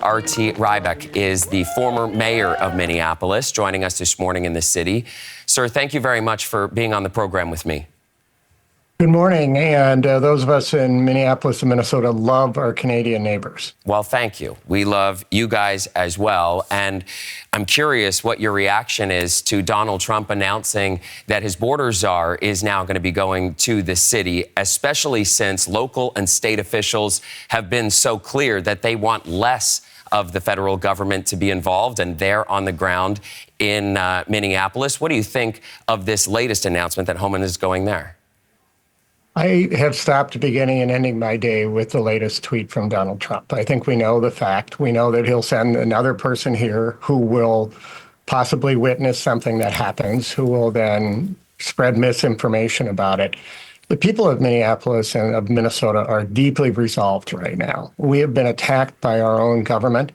R.T. Rybak is the former mayor of Minneapolis, joining us this morning in the city. Sir, thank you very much for being on the program with me. Good morning, and those of us in Minneapolis and Minnesota love our Canadian neighbors. Well, thank you. We love you guys as well, and I'm curious what your reaction is to Donald Trump announcing that his border czar is now going to be going to the city, especially since local and state officials have been so clear that they want less of the federal government to be involved, and they're on the ground in Minneapolis. What do you think of this latest announcement that Homan is going there? I have stopped beginning and ending my day with the latest tweet from Donald Trump. I think we know the fact. We know that he'll send another person here who will possibly witness something that happens, who will then spread misinformation about it. The people of Minneapolis and of Minnesota are deeply resolved right now. We have been attacked by our own government.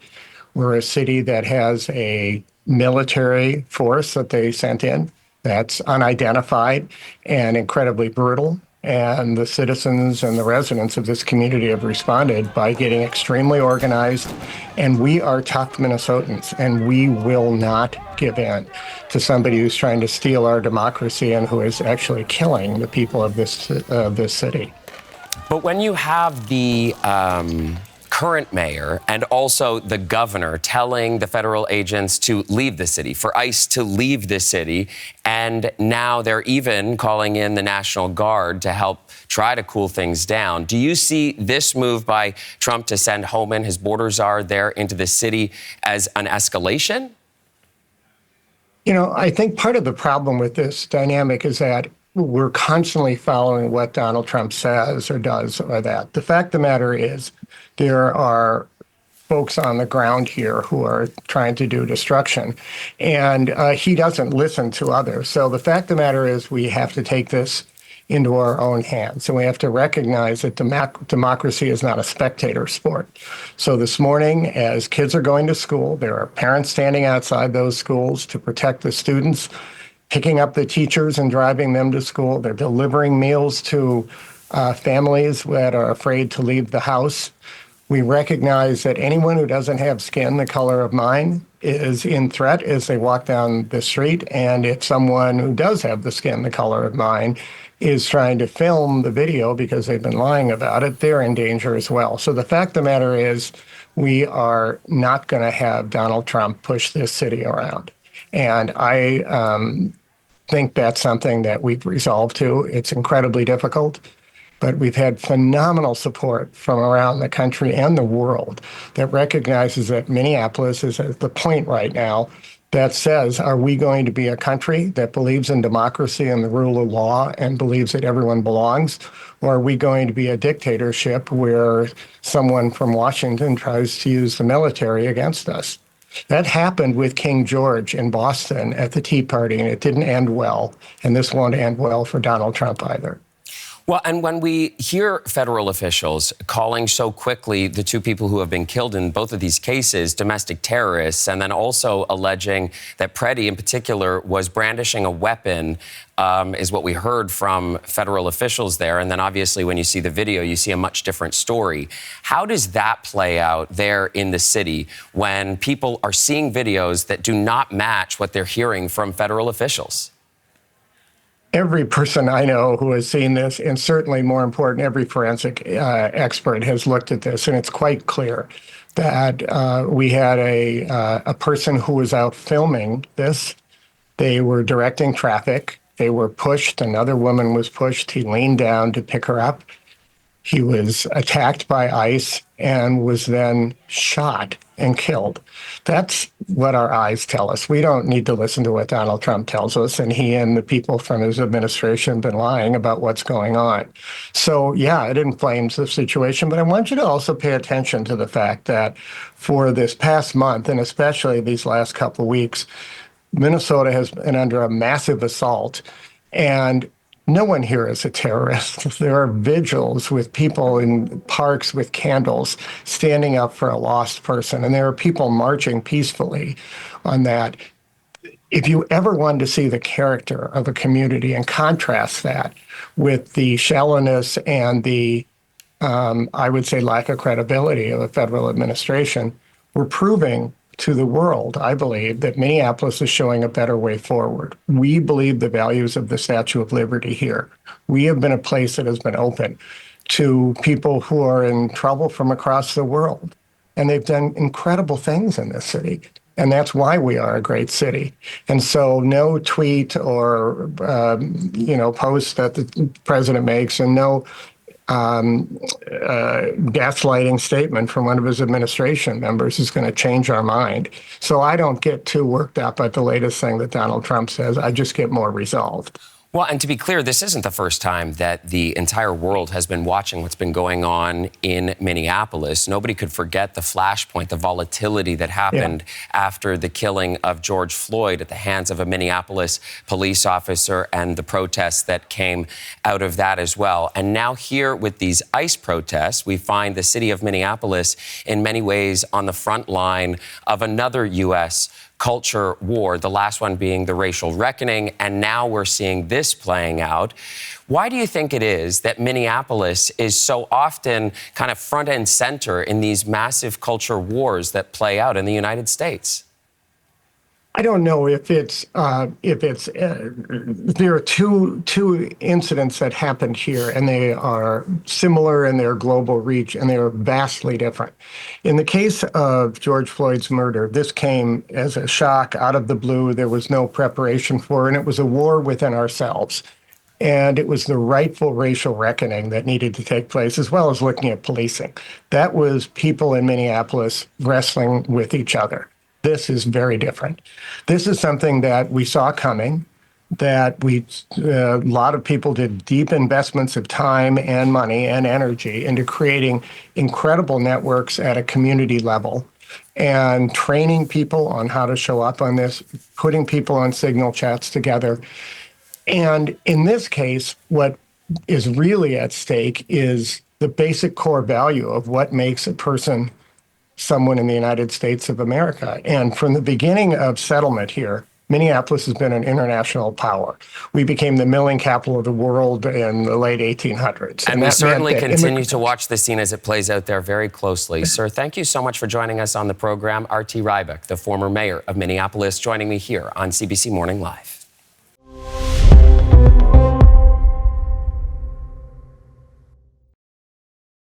We're a city that has a military force that they sent in that's unidentified and incredibly brutal. And the citizens and the residents of this community have responded by getting extremely organized. And we are tough Minnesotans, and we will not give in to somebody who's trying to steal our democracy and who is actually killing the people of this city. But when you have the current mayor and also the governor telling the federal agents to leave the city, for ICE to leave the city, and now they're even calling in the National Guard to help try to cool things down. Do you see this move by Trump to send Homan, his border czar, there into the city as an escalation? You know, I think part of the problem with this dynamic is that we're constantly following what Donald Trump says or does or that. The fact of the matter is there are folks on the ground here who are trying to do destruction, and he doesn't listen to others. So the fact of the matter is we have to take this into our own hands, and we have to recognize that democracy is not a spectator sport. So this morning, as kids are going to school, there are parents standing outside those schools to protect the students, picking up the teachers and driving them to school. They're delivering meals to families that are afraid to leave the house. We recognize that anyone who doesn't have skin the color of mine is in threat as they walk down the street. And if someone who does have the skin the color of mine is trying to film the video because they've been lying about it, they're in danger as well. So the fact of the matter is we are not going to have Donald Trump push this city around. And I think that's something that we've resolved to. It's incredibly difficult, but we've had phenomenal support from around the country and the world that recognizes that Minneapolis is at the point right now that says, are we going to be a country that believes in democracy and the rule of law and believes that everyone belongs? Or are we going to be a dictatorship where someone from Washington tries to use the military against us? That happened with King George in Boston at the Tea Party, and it didn't end well. And this won't end well for Donald Trump either. Well, and when we hear federal officials calling so quickly the two people who have been killed in both of these cases domestic terrorists, and then also alleging that Preddy in particular was brandishing a weapon, is what we heard from federal officials there. And then obviously when you see the video, you see a much different story. How does that play out there in the city when people are seeing videos that do not match what they're hearing from federal officials? Every person I know who has seen this, and certainly more important, every forensic expert has looked at this, and it's quite clear that we had a person who was out filming this. They were directing traffic. They were pushed. Another woman was pushed. He leaned down to pick her up. He was attacked by ICE and was then shot and killed. That's what our eyes tell us. We don't need to listen to what Donald Trump tells us, and he and the people from his administration have been lying about what's going on. So, yeah, it inflames the situation, but I want you to also pay attention to the fact that for this past month, and especially these last couple of weeks, Minnesota has been under a massive assault, and no one here is a terrorist. There are vigils with people in parks with candles standing up for a lost person, and there are people marching peacefully on that. If you ever wanted to see the character of a community and contrast that with the shallowness and the, I would say, lack of credibility of a federal administration, we're proving to the world, I believe, that Minneapolis is showing a better way forward. We believe the values of the Statue of Liberty here. We have been a place that has been open to people who are in trouble from across the world. And they've done incredible things in this city. And that's why we are a great city. And so no tweet or, post that the president makes, and no gaslighting statement from one of his administration members is going to change our mind. So I don't get too worked up at the latest thing that Donald Trump says. I just get more resolved. Well, and to be clear, this isn't the first time that the entire world has been watching what's been going on in Minneapolis. Nobody could forget the flashpoint, the volatility that happened after the killing of George Floyd at the hands of a Minneapolis police officer and the protests that came out of that as well. And now here with these ICE protests, we find the city of Minneapolis in many ways on the front line of another U.S. culture war, the last one being the racial reckoning, and now we're seeing this playing out. Why do you think it is that Minneapolis is so often kind of front and center in these massive culture wars that play out in the United States? I don't know if it's there are two incidents that happened here, and they are similar in their global reach, and they are vastly different. In the case of George Floyd's murder, this came as a shock out of the blue. There was no preparation for it, and it was a war within ourselves. And it was the rightful racial reckoning that needed to take place, as well as looking at policing. That was people in Minneapolis wrestling with each other. This is very different. This is something that we saw coming, that a lot of people did deep investments of time and money and energy into creating incredible networks at a community level and training people on how to show up on this, putting people on signal chats together. And in this case, what is really at stake is the basic core value of what makes a person someone in the United States of America. And from the beginning of settlement here, Minneapolis has been an international power. We became the milling capital of the world in the late 1800s. And we certainly continue to watch the scene as it plays out there very closely. Sir, thank you so much for joining us on the program. R.T. Rybak, the former mayor of Minneapolis, joining me here on CBC Morning Live.